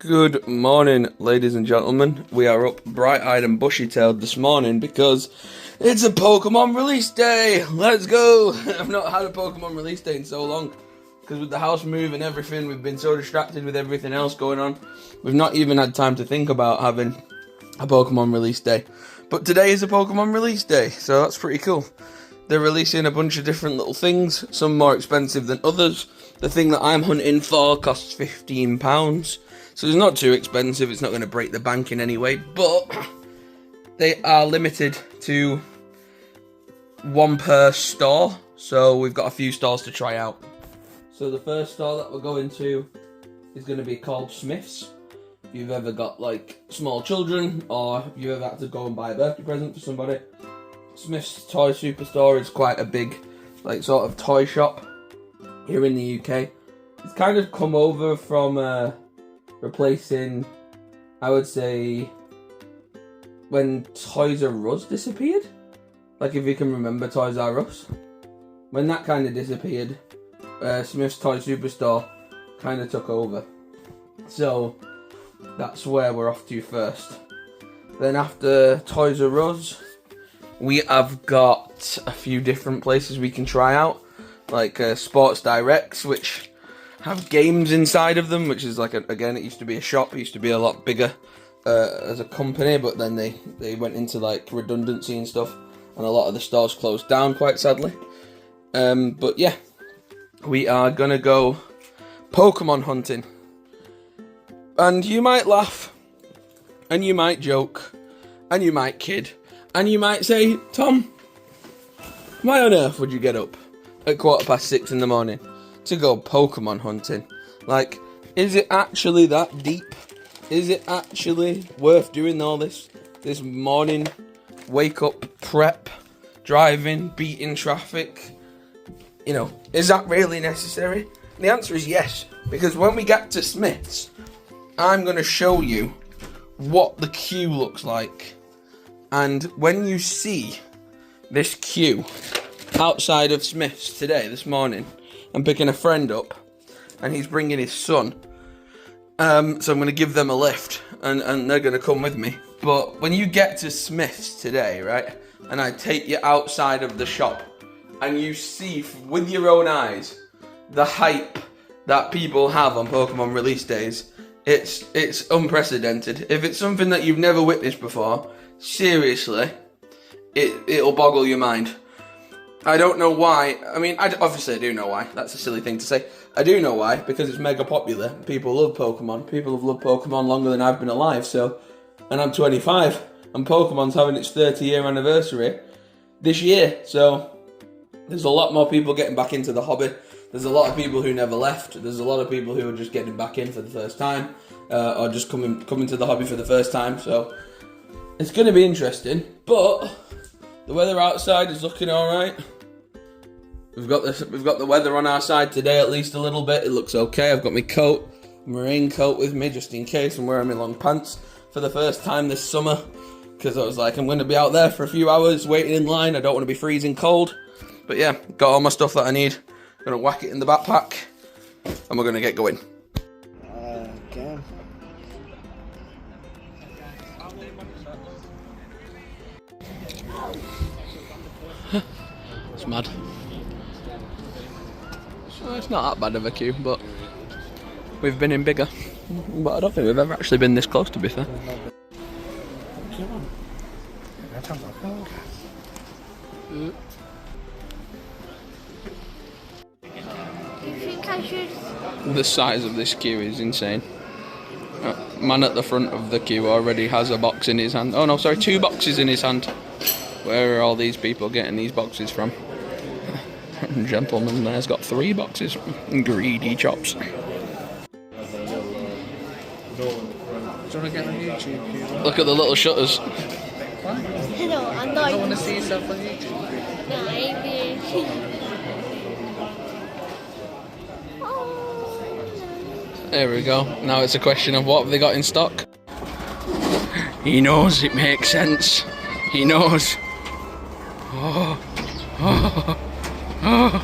Good morning, ladies and gentlemen. We are up bright-eyed and bushy-tailed this morning because it's a Pokemon release day. Let's go. I've not had a Pokemon release day in so long because with the house move and everything, we've been so distracted with everything else going on. We've not even had time to think about having a Pokemon release day. But today is a Pokemon release day, so that's pretty cool. They're releasing a bunch of different little things, some more expensive than others. The thing that I'm hunting for costs £15. So it's not too expensive, it's not going to break the bank in any way, but they are limited to one per store, so we've got a few stores to try out. So the first store that we're going to is going to be called Smith's. If you've ever got like small children, or if you ever had to go and buy a birthday present for somebody, Smith's Toy Superstore is quite a big like sort of toy shop here in the UK. It's kind of come over from replacing, I would say, when Toys R Us disappeared. Like if you can remember Toys R Us. When that kind of disappeared, Smith's Toy Superstore kind of took over. So that's where we're off to first. Then after Toys R Us, we have got a few different places we can try out. Like Sports Directs, which have games inside of them, which is like, again, it used to be a shop, it used to be a lot bigger as a company, but then they went into like redundancy and stuff, and a lot of the stores closed down, quite sadly. But yeah, we are gonna go Pokemon hunting. And you might laugh, and you might joke, and you might kid, and you might say, Tom, why on earth would you get up at 6:15 in the morning to go Pokemon hunting? Like, is it actually that deep? Is it actually worth doing all this morning wake up prep, driving, beating traffic? You know, is that really necessary? And the answer is yes, because when we get to Smith's, I'm going to show you what the queue looks like. And when you see this queue outside of Smith's this morning, I'm picking a friend up, and he's bringing his son. So I'm going to give them a lift, and they're going to come with me. But when you get to Smith's today, right, and I take you outside of the shop, and you see with your own eyes the hype that people have on Pokemon release days, it's unprecedented. If it's something that you've never witnessed before, seriously, it'll boggle your mind. I don't know why. I mean, obviously I do know why. That's a silly thing to say. I do know why, because it's mega popular. People love Pokemon. People have loved Pokemon longer than I've been alive, and I'm 25, and Pokemon's having its 30-year anniversary this year, so there's a lot more people getting back into the hobby. There's a lot of people who never left. There's a lot of people who are just getting back in for the first time, or just coming to the hobby for the first time, so it's going to be interesting, but the weather outside is looking alright. We've got the weather on our side today, at least a little bit. It looks okay. I've got my coat, my raincoat with me, just in case. I'm wearing my long pants for the first time this summer, because I was like, I'm going to be out there for a few hours waiting in line. I don't want to be freezing cold. But yeah, got all my stuff that I need. Going to whack it in the backpack, and we're going to get going. Okay. It's mad. So it's not that bad of a queue, but we've been in bigger. But I don't think we've ever actually been this close, to be fair. You think I should? The size of this queue is insane. Man at the front of the queue already has a box in his hand. Oh no, sorry, 2 boxes in his hand. Where are all these people getting these boxes from? Gentleman there's got 3 boxes. Greedy chops. Do you want to get on YouTube? Look at the little shutters. No, I'm not. I don't want to see yourself on YouTube. No, maybe. There we go. Now it's a question of what have they got in stock. He knows it makes sense. He knows. Oh, oh, oh.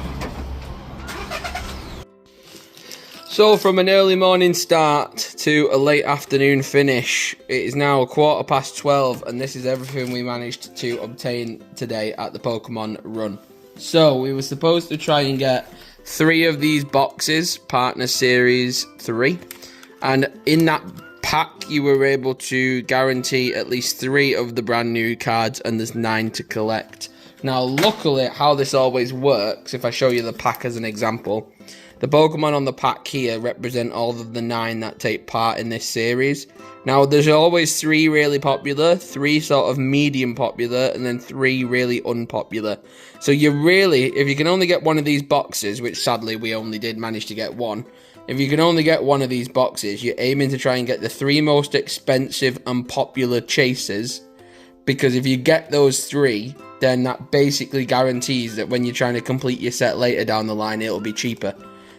So from an early morning start to a late afternoon finish, it is now 12:15, and this is everything we managed to obtain today at the Pokemon run. So we were supposed to try and get 3 of these boxes, Partner Series 3, and in that pack you were able to guarantee at least 3 of the brand new cards, and there's 9 to collect. Now luckily, how this always works, if I show you the pack as an example, the Pokemon on the pack here represent all of the 9 that take part in this series. Now, there's always 3 really popular, 3 sort of medium popular, and then 3 really unpopular. So you really, if you can only get one of these boxes, which sadly we only did manage to get one, if you can only get one of these boxes, you're aiming to try and get the 3 most expensive and popular chasers, because if you get those 3, then that basically guarantees that when you're trying to complete your set later down the line, it'll be cheaper.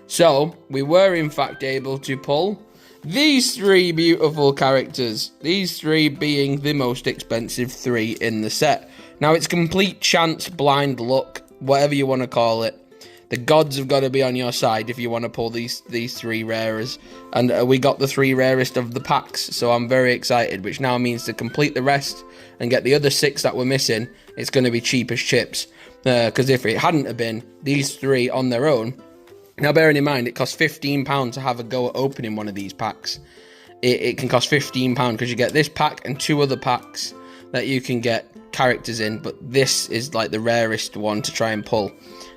So, we were in fact able to pull these 3 beautiful characters. These 3 being the most expensive 3 in the set. Now, it's complete chance, blind luck, whatever you want to call it. The gods have got to be on your side if you want to pull these 3 rarest. And we got the 3 rarest of the packs, so I'm very excited, which now means to complete the rest and get the other 6 that we're missing, it's going to be cheap as chips. Because if it hadn't have been, these 3 on their own. Now, bearing in mind, it costs £15 to have a go at opening one of these packs. It can cost £15 because you get this pack and 2 other packs that you can get characters in, but this is like the rarest one to try and pull.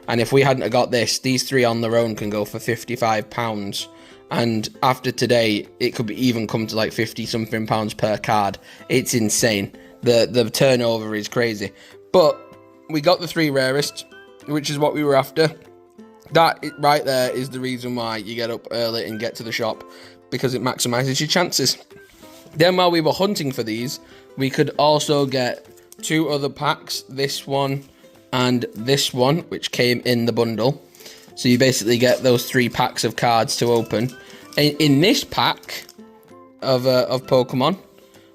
And if we hadn't have got this, these 3 on their own can go for £55. And after today, it could even come to like 50-something pounds per card. It's insane. The turnover is crazy. But we got the 3 rarest, which is what we were after. That right there is the reason why you get up early and get to the shop, because it maximizes your chances. Then while we were hunting for these, we could also get 2 other packs, this one and this one, which came in the bundle. So you basically get those 3 packs of cards to open. In this pack of Pokemon,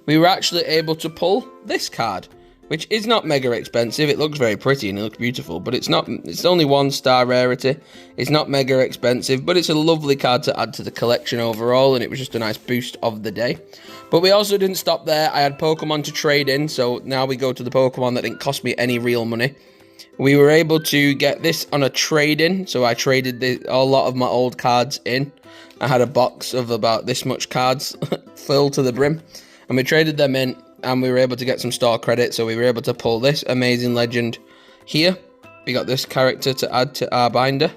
we were actually able to pull this card, which is not mega expensive. It looks very pretty and it looks beautiful, but it's not. It's only 1-star rarity. It's not mega expensive, but it's a lovely card to add to the collection overall, and it was just a nice boost of the day. But we also didn't stop there. I had Pokemon to trade in, so now we go to the Pokemon that didn't cost me any real money. We were able to get this on a trade-in, so I traded a lot of my old cards in. I had a box of about this much cards filled to the brim, and we traded them in. And we were able to get some store credit, so we were able to pull this amazing legend here. We got this character to add to our binder,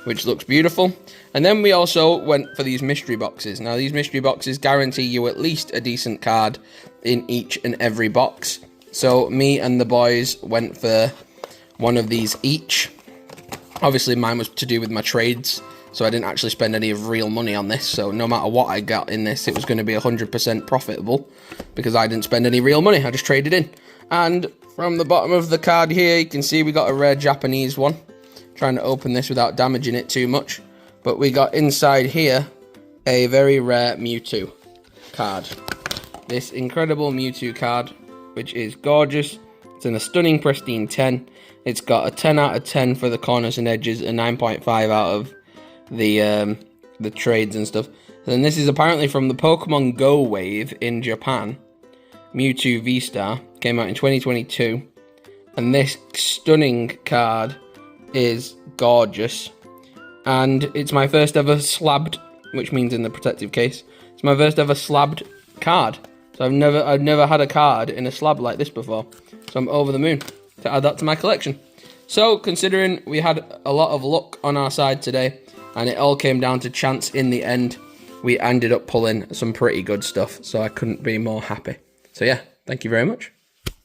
which looks beautiful. And then we also went for these mystery boxes. Now, these mystery boxes guarantee you at least a decent card in each and every box. So me and the boys went for one of these each. Obviously, mine was to do with my trades, so I didn't actually spend any of real money on this. So no matter what I got in this, it was going to be 100% profitable because I didn't spend any real money. I just traded in. And from the bottom of the card here, you can see we got a rare Japanese one. Trying to open this without damaging it too much. But we got inside here a very rare Mewtwo card. This incredible Mewtwo card, which is gorgeous. It's in a stunning pristine 10. It's got a 10 out of 10 for the corners and edges, a 9.5 out of the trades and stuff. And this is apparently from the Pokemon Go wave in Japan. Mewtwo V-Star came out in 2022, and this stunning card is gorgeous. And it's my first ever slabbed, which means in the protective case, it's my first ever slabbed card. So I've never had a card in a slab like this before. So I'm over the moon to add that to my collection. So considering we had a lot of luck on our side today, and it all came down to chance in the end, we ended up pulling some pretty good stuff, so I couldn't be more happy. So yeah, thank you very much.